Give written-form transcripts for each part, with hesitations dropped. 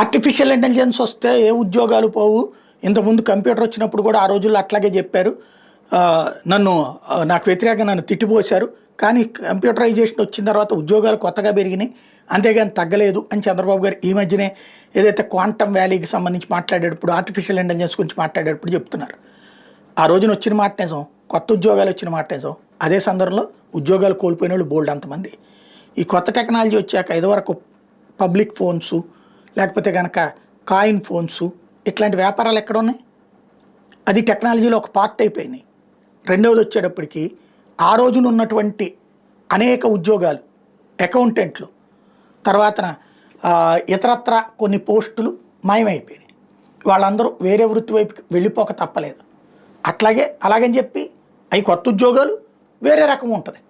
Artificial intelligence వస్తే ఏ ఉద్యోగాలు పోవు. ఇంతకుముందు కంప్యూటర్ వచ్చినప్పుడు కూడా ఆ రోజుల్లో అట్లాగే చెప్పారు. నాకు వ్యతిరేకంగా నన్ను తిట్టిపోశారు. కానీ కంప్యూటరైజేషన్ వచ్చిన తర్వాత ఉద్యోగాలు కొత్తగా పెరిగినాయి, అంతేగాని తగ్గలేదు అని చంద్రబాబు గారు ఈ మధ్యనే ఏదైతే క్వాంటమ్ వ్యాలీకి సంబంధించి మాట్లాడేటప్పుడు, ఆర్టిఫిషియల్ ఇంటెలిజెన్స్ గురించి మాట్లాడేటప్పుడు చెప్తున్నారు. ఆ రోజున వచ్చిన మాట నిజం, కొత్త ఉద్యోగాలు వచ్చిన మాట నిజం. అదే సందర్భంలో ఉద్యోగాలు కోల్పోయిన వాళ్ళు బోల్డ్ అంతమంది. ఈ కొత్త టెక్నాలజీ వచ్చాక ఇదివరకు పబ్లిక్ ఫోన్సు, లేకపోతే కనుక కాయిన్ ఫోన్సు, ఇట్లాంటి వ్యాపారాలు ఎక్కడ ఉన్నాయి? అది టెక్నాలజీలో ఒక పార్ట్ అయిపోయినాయి. రెండవది వచ్చేటప్పటికి ఆ రోజున ఉన్నటువంటి అనేక ఉద్యోగాలు, అకౌంటెంట్లు, తర్వాత ఇతరత్ర కొన్ని పోస్టులు మాయమైపోయినాయి. వాళ్ళందరూ వేరే వృత్తి వైపు వెళ్ళిపోక తప్పలేదు. అలాగని చెప్పి అవి కొత్త ఉద్యోగాలు వేరే రకం ఉంటుంది.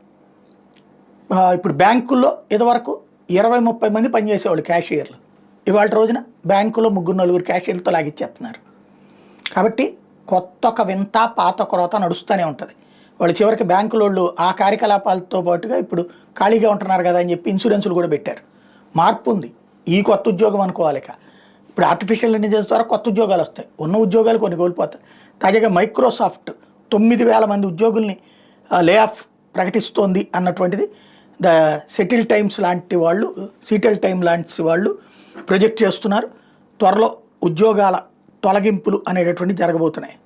ఇప్పుడు బ్యాంకుల్లో ఇదివరకు 20-30 మంది పనిచేసేవాళ్ళు క్యాషియర్లు. ఇవాళ రోజున బ్యాంకులో 3-4 క్యాషియర్లతో లాగిచ్చేస్తున్నారు. కాబట్టి కొత్త ఒక వింత, పాత క్రోత నడుస్తూనే ఉంటుంది. వాళ్ళు చివరికి బ్యాంకుల వాళ్ళు ఆ కార్యకలాపాలతో పాటుగా ఇప్పుడు ఖాళీగా ఉంటున్నారు కదా అని చెప్పి ఇన్సూరెన్సులు కూడా పెట్టారు. మార్పు ఉంది. ఈ కొత్త ఉద్యోగం అనుకోవాలి. ఇప్పుడు ఆర్టిఫిషియల్ ఇంటెలిజెన్స్ ద్వారా కొత్త ఉద్యోగాలు వస్తాయి, ఉన్న ఉద్యోగాలు కొన్ని కోల్పోతాయి. తాజాగా మైక్రోసాఫ్ట్ 9,000 మంది ఉద్యోగుల్ని లే ఆఫ్ ప్రకటిస్తోంది అన్నటువంటిది ద సెటిల్ టైమ్స్ లాంటి వాళ్ళు, సీటెల్ టైమ్ లాంటి వాళ్ళు ప్రొజెక్ట్ చేస్తున్నారు. త్వరలో ఉద్యోగాల తొలగింపులు అనేటటువంటి జరగబోతున్నాయి.